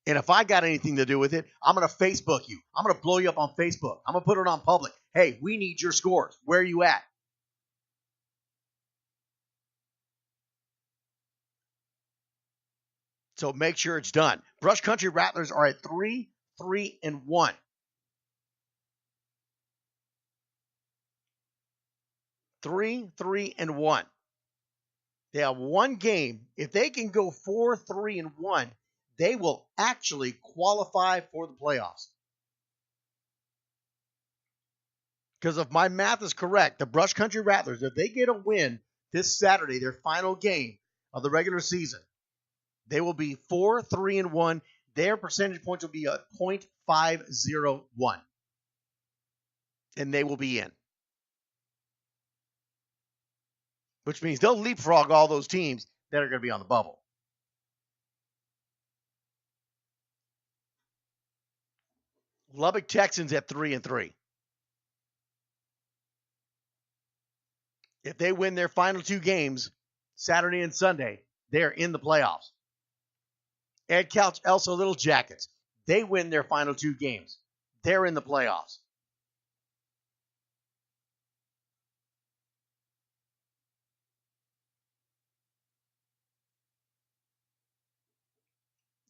And if I got anything to do with it, I'm going to Facebook you. I'm going to blow you up on Facebook. I'm going to put it on public. Hey, we need your scores. Where are you at? So make sure it's done. Brush Country Rattlers are at 3-3-1. 3-3-1. They have one game. If they can go 4-3-1, they will actually qualify for the playoffs. Because if my math is correct, the Brush Country Rattlers, if they get a win this Saturday, their final game of the regular season, they will be 4-3-1. Their percentage points will be a .501. And they will be in. Which means they'll leapfrog all those teams that are going to be on the bubble. Lubbock Texans at 3-3. If they win their final two games, Saturday and Sunday, they're in the playoffs. Ed Couch, Elso Little Jackets, they win their final two games. They're in the playoffs.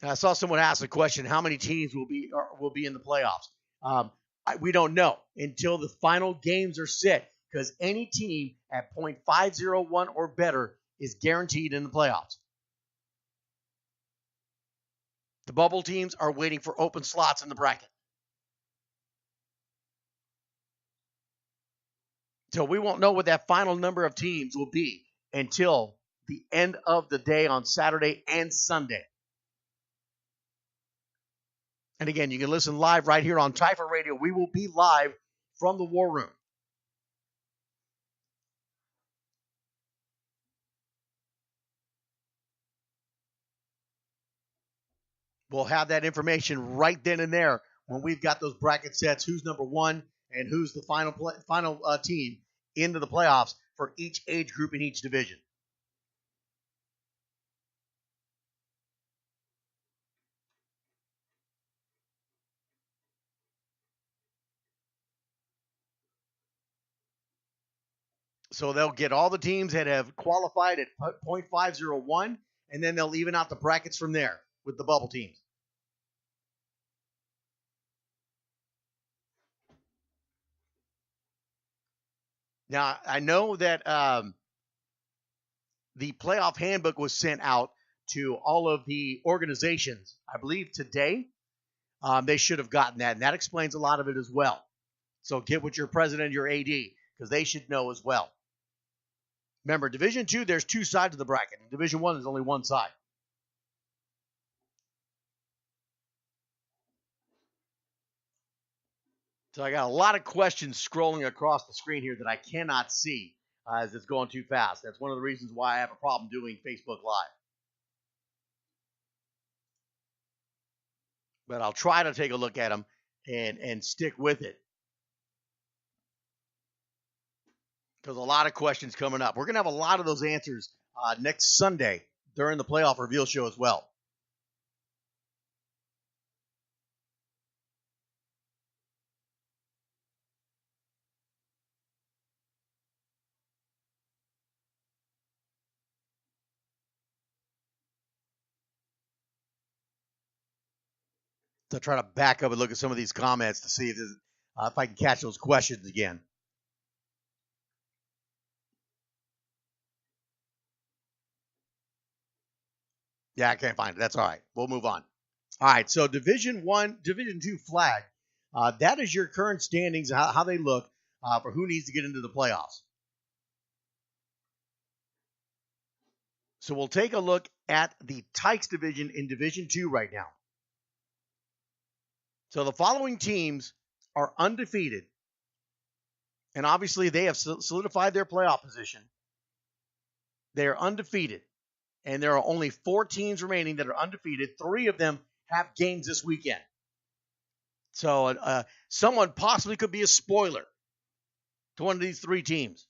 I saw someone ask the question, how many teams will be in the playoffs? We don't know until the final games are set, because any team at .501 or better is guaranteed in the playoffs. The bubble teams are waiting for open slots in the bracket. So we won't know what that final number of teams will be until the end of the day on Saturday and Sunday. And again, you can listen live right here on Typhoon Radio. We will be live from the War Room. We'll have that information right then and there when we've got those bracket sets, who's number one and who's the final team into the playoffs for each age group in each division. So they'll get all the teams that have qualified at .501, and then they'll even out the brackets from there with the bubble teams. Now, I know that the playoff handbook was sent out to all of the organizations, I believe today. They should have gotten that, and that explains a lot of it as well. So get with your president, your AD, because they should know as well. Remember, Division II, there's two sides of the bracket. In Division I, there's only one side. So I got a lot of questions scrolling across the screen here that I cannot see as it's going too fast. That's one of the reasons why I have a problem doing Facebook Live. But I'll try to take a look at them and stick with it. Because a lot of questions coming up. We're going to have a lot of those answers next Sunday during the playoff reveal show as well. So try to back up and look at some of these comments to see if I can catch those questions again. Yeah, I can't find it. That's all right. We'll move on. All right, so Division II flag. That is your current standings, how they look for who needs to get into the playoffs. So we'll take a look at the Tykes division in Division II right now. So the following teams are undefeated, and obviously they have solidified their playoff position. They are undefeated, and there are only 4 teams remaining that are undefeated. 3 of them have games this weekend. So someone possibly could be a spoiler to one of these 3 teams,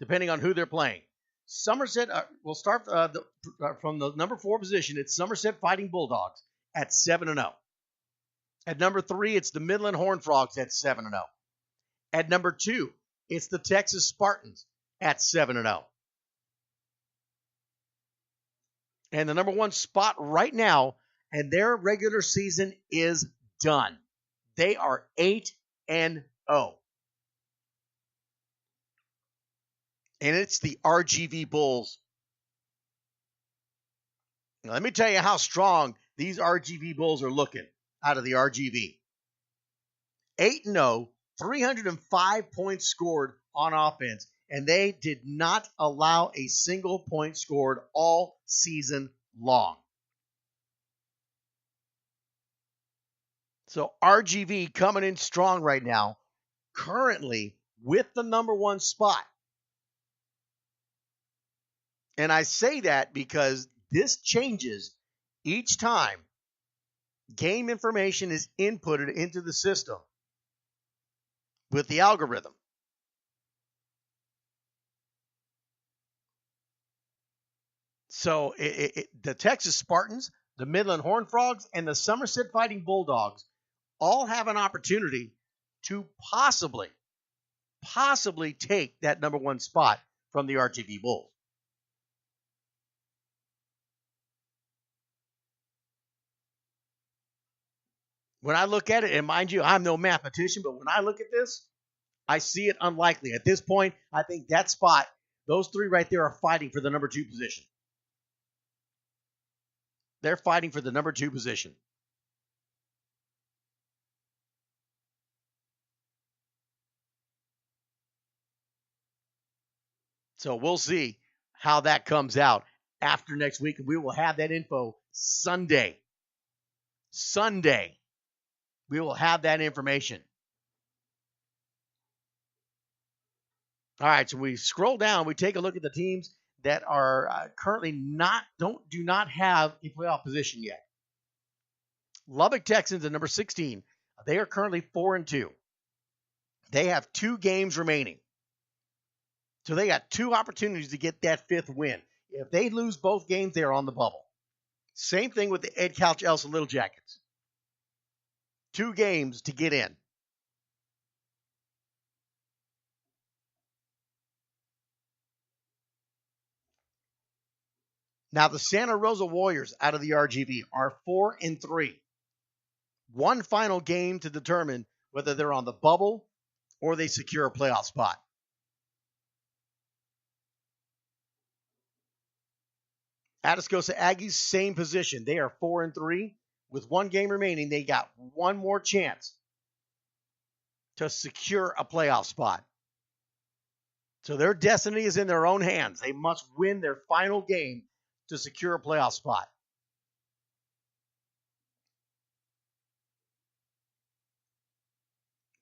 depending on who they're playing. Somerset, we'll start from the number 4 position. It's Somerset Fighting Bulldogs at 7-0. At number 3, it's the Midland Horned Frogs at 7-0. At number 2, it's the Texas Spartans at 7-0. And the number 1 spot right now, and their regular season is done. They are 8-0. And it's the RGV Bulls. Now, let me tell you how strong these RGV Bulls are looking out of the RGV. 8-0, 305 points scored on offense, and they did not allow a single point scored all season long. So RGV coming in strong right now, currently with the number 1 spot. And I say that because this changes each time game information is inputted into the system with the algorithm. So the Texas Spartans, the Midland Horned Frogs, and the Somerset Fighting Bulldogs all have an opportunity to possibly take that number 1 spot from the RGV Bulls. When I look at it, and mind you, I'm no mathematician, but when I look at this, I see it unlikely. At this point, I think that spot, those 3 right there are fighting for the number 2 position. They're fighting for the number 2 position. So we'll see how that comes out after next week, and we will have that info Sunday. We will have that information. All right, so we scroll down, we take a look at the teams that are currently do not have a playoff position yet. Lubbock Texans at number 16. They are currently 4-2. They have 2 games remaining. So they got 2 opportunities to get that 5th win. If they lose both games, they are on the bubble. Same thing with the Ed Couch Elsa Little Jackets. 2 games to get in. Now, the Santa Rosa Warriors out of the RGV are 4-3. 1 final game to determine whether they're on the bubble or they secure a playoff spot. Atascosa Aggies, same position. They are 4-3. With 1 game remaining, they got 1 more chance to secure a playoff spot. So their destiny is in their own hands. They must win their final game to secure a playoff spot.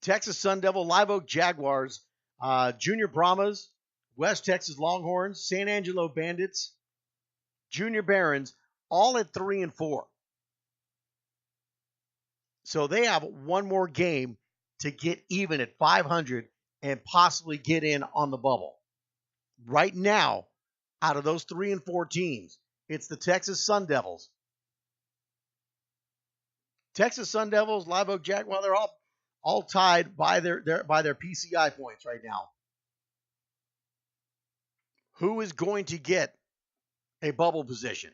Texas Sun Devil, Live Oak Jaguars, Junior Brahmas, West Texas Longhorns, San Angelo Bandits, Junior Barons, all at 3-4. So they have 1 more game to get even at 500 and possibly get in on the bubble. Right now, out of those 3 and 4 teams, it's the Texas Sun Devils. Texas Sun Devils, Live Oak Jaguars, they're all tied by their PCI points right now. Who is going to get a bubble position?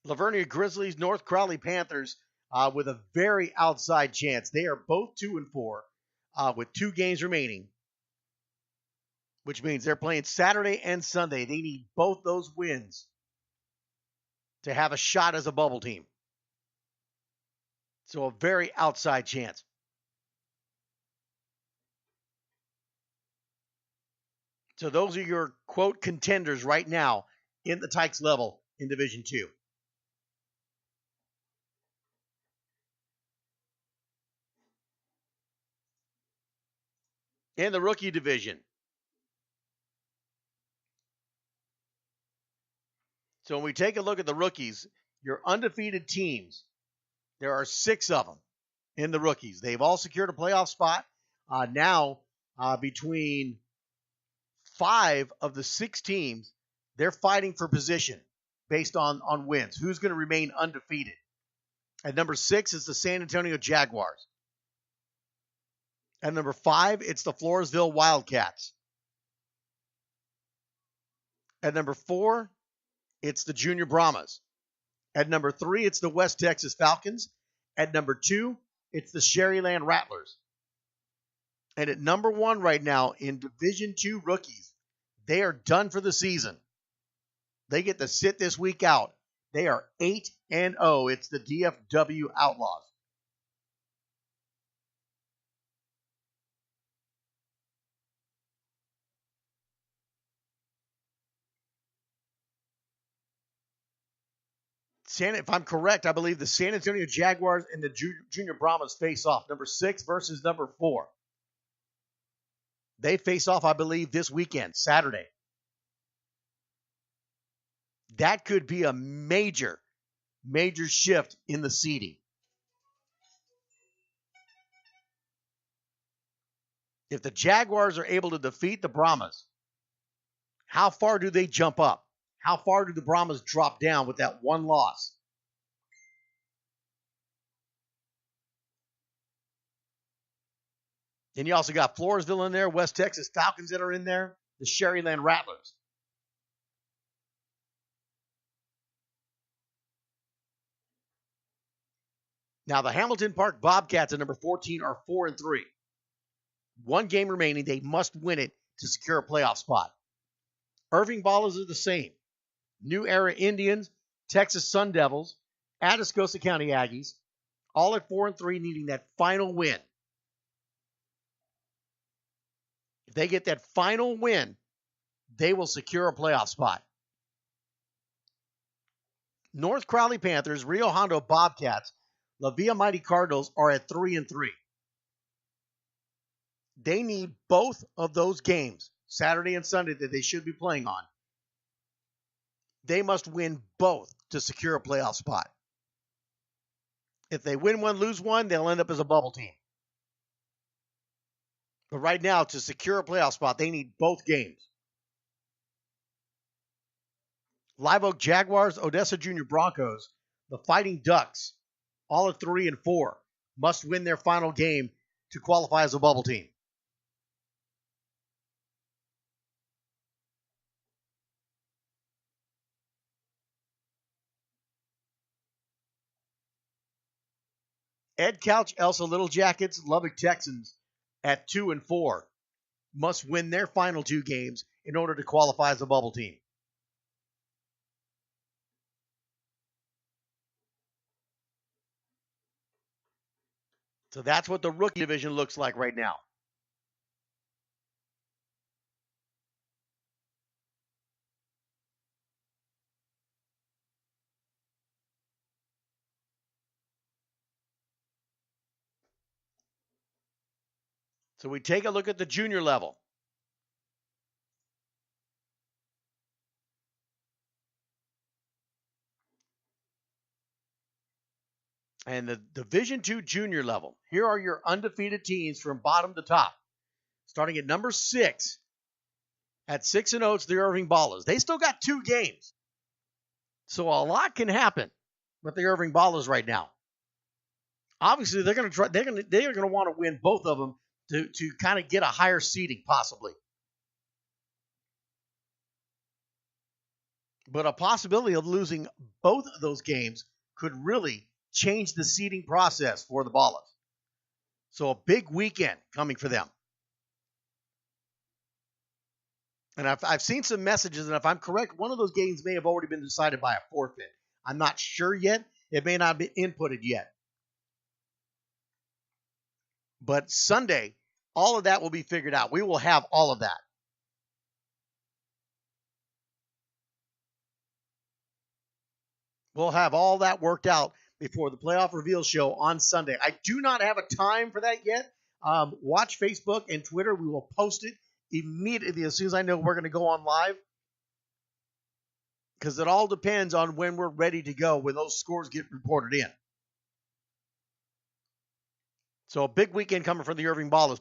Lavernia Grizzlies, North Crowley Panthers with a very outside chance. They are both 2-4 with 2 games remaining, which means they're playing Saturday and Sunday. They need both those wins to have a shot as a bubble team. So a very outside chance. So those are your, quote, contenders right now in the Tykes level in Division 2. In the rookie division. So when we take a look at the rookies, your undefeated teams, there are 6 of them in the rookies. They've all secured a playoff spot. Now, between 5 of the 6 teams, they're fighting for position based on wins. Who's going to remain undefeated? At number 6 is the San Antonio Jaguars. At number 5, it's the Floresville Wildcats. At number 4, it's the Junior Brahmas. At number 3, it's the West Texas Falcons. At number 2, it's the Sherryland Rattlers. And at number 1 right now in Division II rookies, they are done for the season. They get to sit this week out. They are 8-0. It's the DFW Outlaws. If I'm correct, I believe the San Antonio Jaguars and the Junior Brahmas face off. Number 6 versus number 4. They face off, I believe, this weekend, Saturday. That could be a major shift in the seeding. If the Jaguars are able to defeat the Brahmas, how far do they jump up? How far do the Brahmas drop down with that one loss? Then you also got Floresville in there, West Texas Falcons that are in there, the Sherryland Rattlers. Now the Hamilton Park Bobcats at number 14 are 4-3. 1 game remaining. They must win it to secure a playoff spot. Irving Ballers are the same. New Era Indians, Texas Sun Devils, Atascosa County Aggies, all at 4-3, needing that final win. If they get that final win, they will secure a playoff spot. North Crowley Panthers, Rio Hondo Bobcats, La Villa Mighty Cardinals are at 3-3. They need both of those games, Saturday and Sunday, that they should be playing on. They must win both to secure a playoff spot. If they win one, lose one, they'll end up as a bubble team. But right now, to secure a playoff spot, they need both games. Live Oak Jaguars, Odessa Junior Broncos, the Fighting Ducks, all at 3-4, must win their final game to qualify as a bubble team. Ed Couch, Elsa Little Jackets, Lubbock Texans at 2-4 must win their final 2 games in order to qualify as a bubble team. So that's what the rookie division looks like right now. So we take a look at the junior level. And the Division II junior level. Here are your undefeated teams from bottom to top. Starting at number 6. At 6-0, it's the Irving Ballers. They still got 2 games. So a lot can happen with the Irving Ballers right now. Obviously, they're going to want to win both of them to kind of get a higher seeding, possibly. But a possibility of losing both of those games could really change the seeding process for the Ballers. So a big weekend coming for them. And I've seen some messages, and if I'm correct, one of those games may have already been decided by a forfeit. I'm not sure yet. It may not be inputted yet. But Sunday, all of that will be figured out. We will have all of that. We'll have all that worked out before the playoff reveal show on Sunday. I do not have a time for that yet. Watch Facebook and Twitter. We will post it immediately as soon as I know we're going to go on live. Because it all depends on when we're ready to go, when those scores get reported in. So a big weekend coming from the Irving Ballers.